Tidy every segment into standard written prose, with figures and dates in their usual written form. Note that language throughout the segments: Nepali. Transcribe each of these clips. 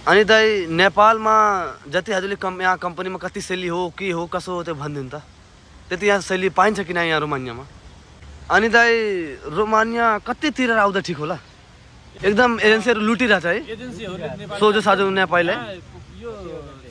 अनि दाइ नेपालमा जति हजुरले यहाँ कम्पनीमा कति शैली हो के हो कसो हो त्यो भनिदिनु त। त्यति यहाँ शैली पाइन्छ कि यहाँ रोमानियामा? अनि दाइ रोमानिया कतितिर आउँदा ठिक होला? एकदम एजेन्सीहरू लुटिरहेछ है, सोझो साझो नेपालीलाई। यो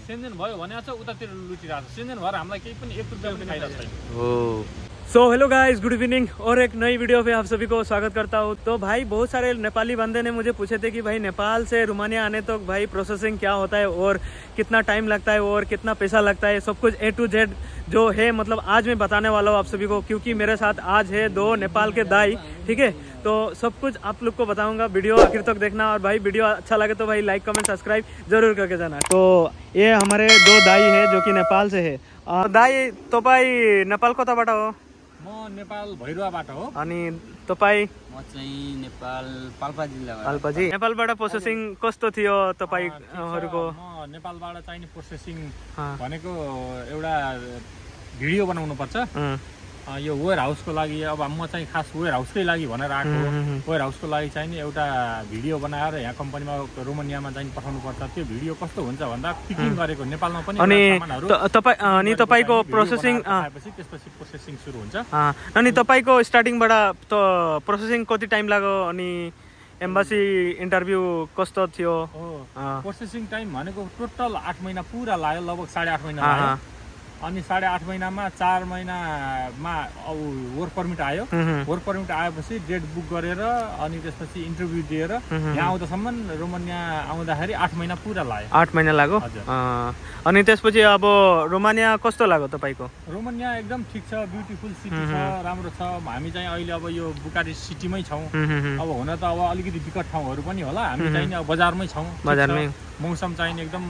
सेन्जेन भयो भने चाहिँ उतातिर लुटिरहेछ। सेन्जेन भएर हामीलाई केही पनि 1 रुपैयाँ पनि फाइदा छैन। हो। So hello guys, good evening और एक नई वीडियो पे आप सभी को स्वागत करता हूँ। तो भाई बहुत सारे नेपाली बंदे ने मुझे पूछे थे कि भाई नेपाल से रोमानिया आने तक भाई प्रोसेसिंग क्या होता है और कितना टाइम लगता है और कितना पैसा लगता है, सब कुछ A to Z जो है मतलब आज मैं बताने वाला हूँ आप सभी को, क्योंकि मेरे साथ आज है 2 नेपाल के दाई। ठीक है, तो सब कुछ आप लोग को बताऊंगा, वीडियो आखिर तक देखना। और भाई वीडियो अच्छा लगे तो भाई लाइक कमेंट सब्सक्राइब जरूर करके जाना। तो ये हमारे 2 दाई है जो कि नेपाल से है। दाई तो भाई नेपाल कताबाट हो? म नेपाल भैरवाबाट हो। अनि तपाईँ? म चाहिँ नेपाल पाल्पा जिल्लाबाट। पाल्पा जी। नेपालबाट प्रोसेसिङ कस्तो थियो तपाईहरुको? म नेपालबाट चाहिँ प्रोसेसिङ भनेको एउटा भिडियो बनाउनु पर्छ। यो वेयर हाउसको लागि, अब म चाहिँ खास वेयर हाउसकै लागि भनेर आएको हो। वेयर हाउसको लागि चाहिँ नि एउटा भिडियो बनाएर यहाँ कम्पनीमा रोमानियामा चाहिँ पठाउनु पर्छ। त्यो भिडियो कस्तो हुन्छ भन्दा पिकिङ गरेको नेपालमा पनि अनि तपाईको प्रोसेसिङ त्यसपछि प्रोसेसिङ सुरु हुन्छ। अनि तपाईको स्टार्टिङबाट त प्रोसेसिङ कति टाइम लाग्यो? अनि एम्बासी इन्टरभ्यू कस्तो थियो? प्रोसेसिङ टाइम भनेको टोटल 8 महिना पुरा लाग्यो, लगभग 8.5 महिना लाग्यो। अनि 8.5 महिनामा 4 महिनामा अब वर्क पर्मिट आयो। वर्क पर्मिट आएपछि डेट बुक गरेर अनि त्यसपछि इन्टरभ्यू दिएर यहाँ आउँदासम्म रोमानिया आउँदाखेरि 8 महिना पुरा लाग्यो। 8 महिना लाग्यो। अनि त्यसपछि अब रोमानिया कस्तो लाग्यो तपाईको? रोमानिया एकदम ठिक छ, ब्युटिफुल सिटी छ, राम्रो छ। हामी चाहिँ अहिले अब यो बुकारेस्ट सिटीमै छौँ। अब हुन त अब अलिकति विकट ठाउँहरू पनि होला, हामी चाहिँ अब बजारमै छौँ। बजारमै मौसम चाहिँ एकदम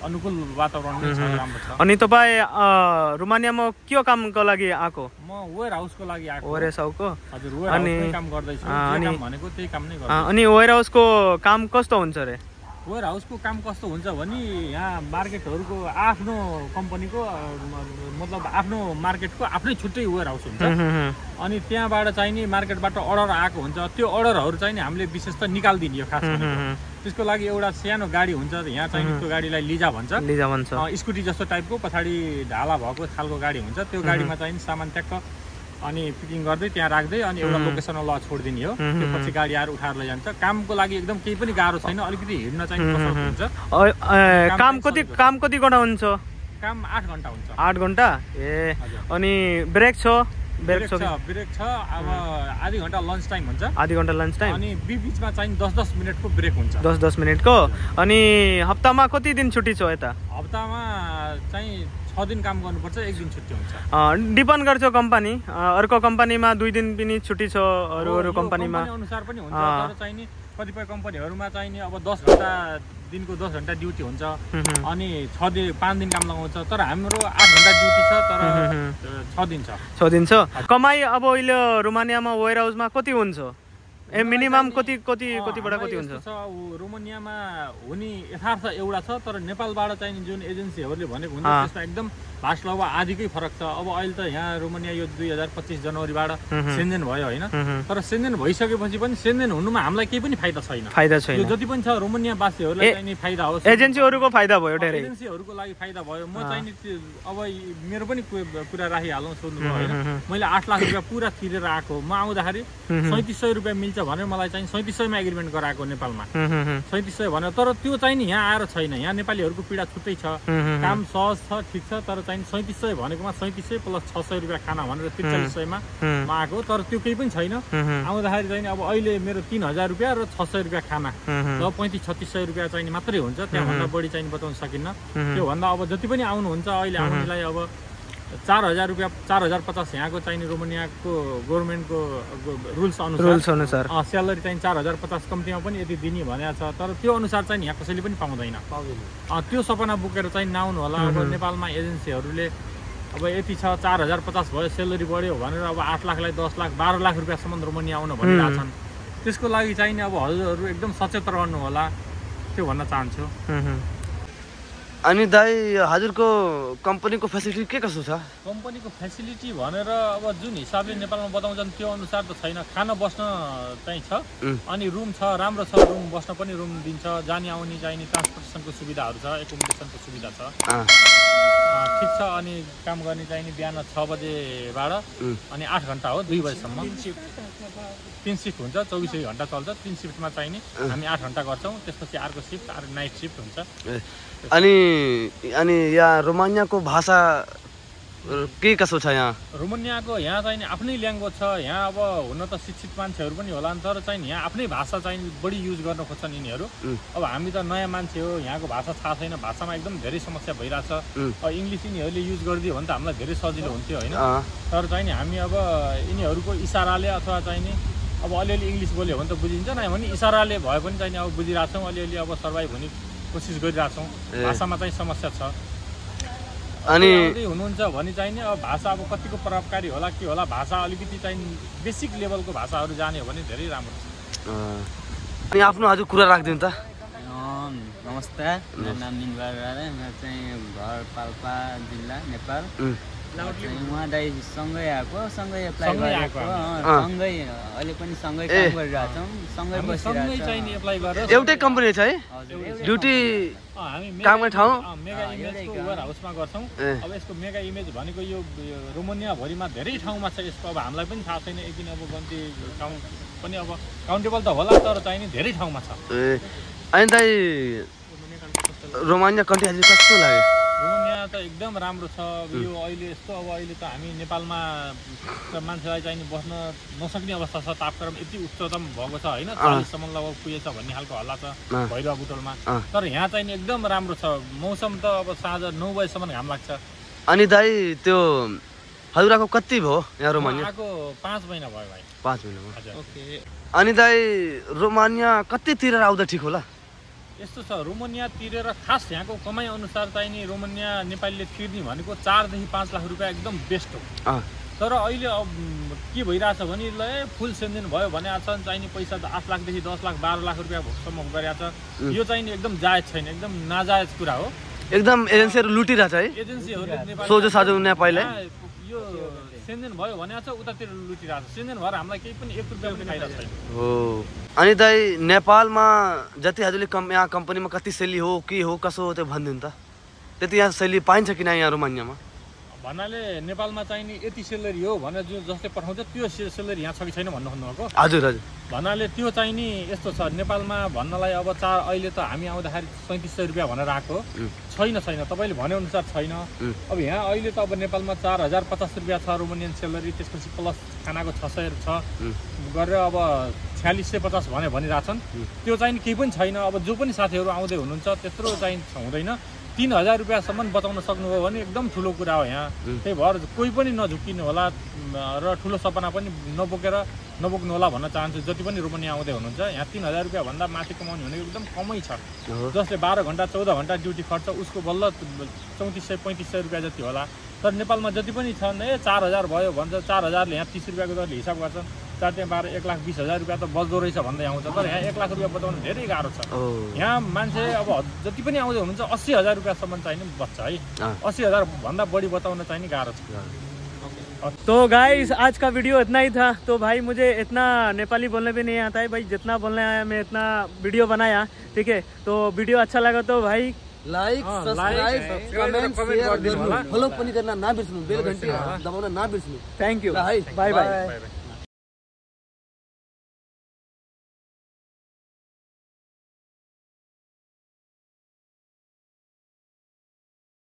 अनुकूल वातावरणमै छ, राम्रो छ। अनि तपाईँ रोमानियामा के कामको लागि आएको? म वेयर हाउसको लागि आएको। वेयर हाउसको? हजुर, वेयर हाउसमै काम गर्दैछु। काम भनेको त्यही काम नै गर्छु। अनि वेयर हाउसको काम कस्तो हुन्छ रे? वेयर हाउसको काम कस्तो हुन्छ भने यहाँ मार्केटहरूको आफ्नो कम्पनीको मतलब आफ्नो मार्केटको आफ्नै छुट्टै वेयर हाउस हुन्छ। अनि त्यहाँबाट चाहिँ नि मार्केटबाट अर्डर आएको हुन्छ। त्यो अर्डरहरू चाहिँ नि हामीले विशेष त निकाल्दिने हो। खास त्यसको लागि एउटा सानो गाडी हुन्छ, यहाँ चाहिँ त्यो गाडीलाई लिजा भन्छ। स्कुटी जस्तो टाइपको पछाडि ढाला भएको खालको गाडी हुन्छ। त्यो गाडीमा चाहिँ सामान ट्याक्क अनि पिकिङ गर्दै त्यहाँ राख्दै अनि एउटा लोकेसनमा छोडिदिने हो। त्यो पछि गाडी आएर उठाएर लैजान्छ। कामको लागि एकदम केही पनि गाह्रो छैन, अलिकति हिँड्न चाहिँ कसरत हुन्छ। काम कति घण्टा हुन्छ? काम 8 घण्टा हुन्छ। 8 घण्टा? ए, अनि ब्रेक छ? ब्रेक छ। अब आधी घण्टा लन्च टाइम हुन्छ। आधी घण्टा लन्च टाइम। अनि बीचमा चाहिँ 10-10 मिनटको ब्रेक हुन्छ। 10-10 मिनटको। अनि हप्तामा कति दिन छुट्टी छ यता? हप्तामा चाहिँ 6 दिन काम गर्नुपर्छ, 1 दिन छुट्टी हुन्छ। डिपेन्ड गर्छ कम्पनी, अर्को कम्पनीमा 2 दिन पनि छुट्टी छ, अरू कम्पनीमा अनुसार पनि हुन्छ। तर चाहिँ नि कतिपय कम्पनीहरूमा चाहिँ नि अब 10 घण्टा दिनको 10 घण्टा ड्युटी हुन्छ अनि 5 दिन काम लगाउँछ। तर हाम्रो 8 घण्टा ड्युटी छ, तर 6 दिन छ। 6 दिन छ। कमाई अब अहिले रोमानियामा वेयर हाउसमा कति हुन्छ? मिनिमम कतिबाट कति हुन्छ? रोमानियामा हुने यथार्थ एउटा छ, तर नेपालबाट चाहिँ जुन एजेन्सीहरूले भनेको हुन्छ त्यसमा एकदम लास्ट लगभग आधीकै फरक छ। अब अहिले त यहाँ रोमानिया यो 2025 जनवरीबाट सेन्जेन भयो होइन, तर सेन्जेन भइसकेपछि पनि सेन्जेन हुनुमा हामीलाई केही पनि फाइदा छैन। यो जति पनि छ रोमानिया वासीहरूलाई चाहिँ फाइदा होस्, एजेन्सीहरूको फाइदा भयो, धेरै एजेन्सीहरूको लागि फाइदा भयो। म चाहिँ अब मेरो पनि कुरा राखिहालौँ, सोध्नुभयो होइन। मैले 8 लाख रुपियाँ पुरा तिरेर आएको। म आउँदाखेरि 3700 रुपियाँ मिल्छ भनेर मलाई चाहिँ 3700 मा एग्रिमेन्ट गराएको नेपालमा। 3700 भनेर, तर त्यो चाहिँ नि यहाँ आएर छैन। यहाँ नेपालीहरूको पीडा छुट्टै छ, काम सहज छ, ठिक छ। तर चाहिँ 3700 भनेकोमा 3700 प्लस 600 रुपियाँ खाना भनेर 4300 मा आएको। तर त्यो केही पनि छैन। आउँदाखेरि चाहिँ अब अहिले मेरो 3000 रुपियाँ र 600 रुपियाँ खाना, ल 3500-3600 रुपियाँ चाहिँ मात्रै हुन्छ। त्यहाँभन्दा बढी चाहिँ बताउन सकिन्न। त्योभन्दा अब जति पनि आउनुहुन्छ अहिले आउनेलाई अब 4000 रुपियाँ 4050 यहाँको चाहिँ रोमानियाको गभर्मेन्टको रुल्स अनुसार स्यालेरी चाहिँ 4050 कम्तीमा पनि यति दिने भनेको छ। तर त्यो अनुसार चाहिँ यहाँ कसैले पनि पाउँदैन। त्यो सपना बोकेर चाहिँ नआउनु होला। अब नेपालमा एजेन्सीहरूले अब यति छ 4050 भयो, सेलेरी बढ्यो भनेर अब 8 लाखलाई 10 लाख 12 लाख रुपियाँसम्म रोमानिया आउन भनिरहेको छन्। त्यसको लागि चाहिँ अब हजुरहरू एकदम सचेत रहनु होला, त्यो भन्न चाहन्छु। अनि दाइ हजुरको कम्पनीको फेसिलिटी के कसो छ? कम्पनीको फेसिलिटी भनेर अब जुन हिसाबले नेपालमा बताउँछन् त्यो अनुसार त छैन। खान बस्न चाहिँ छ, अनि रुम छ, राम्रो छ, रुम बस्न पनि रुम दिन्छ, जाने आउने चाहिने ट्रान्सपोर्टेसनको सुविधाहरू छ, एकोमोडेसनको सुविधा छ, ठिक छ। अनि काम गर्ने चाहिने बिहान 6 बजेबाट अनि 8 घन्टा हो, 2 बजेसम्म। 3 सिफ्ट हुन्छ, 24 घन्टा चल्छ। 3 सिफ्टमा चाहिने हामी 8 घन्टा गर्छौँ, त्यसपछि अर्को सिफ्ट नाइट सिफ्ट हुन्छ। अनि यहाँ रोमानियाको भाषा के कसो छ? यहाँ रोमानियाको यहाँ चाहिँ आफ्नै ल्याङ्ग्वेज छ। यहाँ अब हुन त शिक्षित मान्छेहरू पनि होला नि, तर चाहिँ यहाँ आफ्नै भाषा चाहिँ बढी युज गर्न खोज्छन् यिनीहरू। अब हामी त नयाँ मान्छे हो, यहाँको भाषा थाहा छैन, भाषामा एकदम धेरै समस्या भइरहेछ। अब इङ्ग्लिस यिनीहरूले युज गरिदियो भने त हामीलाई धेरै सजिलो हुन्थ्यो होइन। तर चाहिँ हामी अब यिनीहरूको इसाराले अथवा चाहिँ नि अब अलिअलि इङ्ग्लिस बोल्यो भने त बुझिन्छ, नयाँ भने इसाराले भए पनि चाहिँ अब बुझिरहेछौँ, अलिअलि अब सर्भाइभ हुने कोसिस गरिरहेछौँ। भाषामा चाहिँ समस्या छ। अनि हुनुहुन्छ भने चाहिँ नि अब भाषा अब कतिको प्रभावकारी होला के होला, भाषा अलिकति चाहिँ बेसिक लेभलको भाषाहरू जाने हो भने धेरै राम्रो छ। अनि आफ्नो हजुर कुरा राखिदिनु त। नमस्कार, मेरो नाम निनबार राई, मेरो चाहिँ घर पाल्पा जिल्ला नेपाल। उहाँ दाइ सँगै आएको, सँगै एप्लाई गरेको, सँगै अहिले पनि सँगै काम गरिरहेछौँ, सँगै बसिरहेछौँ। एउटै कम्पनी छ है? ड्युटी हामी काम गर्ने ठाउँ मेगा इमेजको वेयर हाउसमा गर्छौँ। अब यसको मेगा इमेज भनेको यो रोमानियाभरिमा धेरै ठाउँमा छ। यसको अब हामीलाई पनि थाहा छैन, एकदिन अब गन्ती ठाउँ पनि अब काउन्टेबल त होला, तर चाहिँ नि धेरै ठाउँमा छ। अनि दाइ रोमानिया कन्ट्री हजुर कस्तो लाग्यो? रोमानिया त एकदम राम्रो छ। यो अहिले यस्तो अब अहिले त हामी नेपालमा मान्छेलाई चाहिँ बस्न नसक्ने अवस्था छ। तापक्रम यति उच्चतम भएको छ होइन, 40सम्म लगभग पुगेछ भन्ने खालको हल्ला छ भैरवा बुटोलमा। तर यहाँ चाहिँ एकदम राम्रो छ। मौसम त अब साँझ 9 बजेसम्म घाम लाग्छ। अनि दाइ त्यो हजुरको कति भयो यहाँ रोमानिया? आएको 5 महिना भयो भाइ। 5 महिना भयो। हजुर। अनि दाइ रोमानिया कति तिरेर आउँदा ठिक होला? यस्तो छ, रोमानिया तिरेर खास यहाँको कमाइ अनुसार चाहिँ नि रोमानिया नेपालीले तिर्ने भनेको 4 देखि 5 लाख रुपियाँ एकदम बेस्ट हो। तर अहिले अब के भइरहेछ भने ल फुल सेन्देन भयो भने चाहिँ नि पैसा त 8 लाखदेखि 10 लाख 12 लाख रुपियाँसम्म गरिरहेछ। यो चाहिँ नि एकदम जायज छैन, एकदम नाजायज कुरा हो। एकदम एजेन्सीहरू लुटिरहेछ है? एजेन्सीहरूले सोझो साझो नेपालीले यो सेन्देन भयो भने उतातिर लुटिरहेछ। सेन्देन भएर हामीलाई केही पनि 1 रुपियाँ पनि फाइदा छैन। हो। अनि दाइ नेपालमा जति हजुरले यहाँ कम्पनीमा कति सेली हो के हो कसो हो त्यो भनिदिनु त। त्यति यहाँ सेली पाइन्छ कि यहाँ रोमानियामा? भन्नाले नेपालमा चाहिँ नि यति सेलरी हो भनेर जो जसले पठाउँछ त्यो सेलरी यहाँ छ कि छैन भन्नु खोज्नुभएको? हजुर हजुर। भन्नाले त्यो चाहिँ नि यस्तो छ, नेपालमा भन्नलाई अब अहिले त हामी आउँदाखेरि 3700 रुपियाँ भनेर आएको छैन। तपाईँले भनेअनुसार छैन। अब यहाँ अहिले त अब नेपालमा 4050 रुपियाँ छ रोमानियन सेलरी, त्यसपछि प्लस खानाको 600 छ गरेर अब 4650 भनिरहेछन्। त्यो चाहिँ केही पनि छैन। अब जो पनि साथीहरू आउँदै हुनुहुन्छ त्यत्रो चाहिँ हुँदैन। 3000 रुपियाँसम्म बचाउन सक्नुभयो भने एकदम ठुलो कुरा हो यहाँ। त्यही भएर कोही पनि नझुक्किनु होला र ठुलो सपना पनि नबोक्नु होला भन्न चाहन्छु। जति पनि रोमानिया आउँदै हुनुहुन्छ यहाँ 3000 रुपियाँ भन्दा माथि कमाउने भनेको एकदम कमै छ। जसले 12 घन्टा 14 घन्टा ड्युटी खर्च उसको बल्ल 3400-3500 रुपियाँ जति होला। तर नेपालमा जति पनि छन् 4000 भयो भन्छ, 4000ले यहाँ 30 रुपियाँको दरले हिसाब गर्छन्, 4 त्यहाँ 12 1,20,000 रुपियाँ त बच्दो रहेछ भन्दै आउँछ। तर यहाँ 1 लाख रुपियाँ बचाउनु धेरै गाह्रो छ। यहाँ मान्छे अब जति पनि आउँदै हुनुहुन्छ 80,000 रुपियाँसम्म चाहिँ नि बच्छ है। 80,000 भन्दा बढी बचाउन चाहिँ नि गाह्रो छ। तो गाइस आज का वीडियो इतना ही था। तो भाई मुझे इतना नेपाली बोलने भी नहीं आता है भाई, जितना बोलने आया मैं इतना वीडियो बनाया। ठीक है, तो वीडियो अच्छा लगा तो भाई like subscribe comment share follow पनि गर्न नबिर्सनु, बेल घन्टी दबाउन नबिर्सनु। Thank you, bye bye.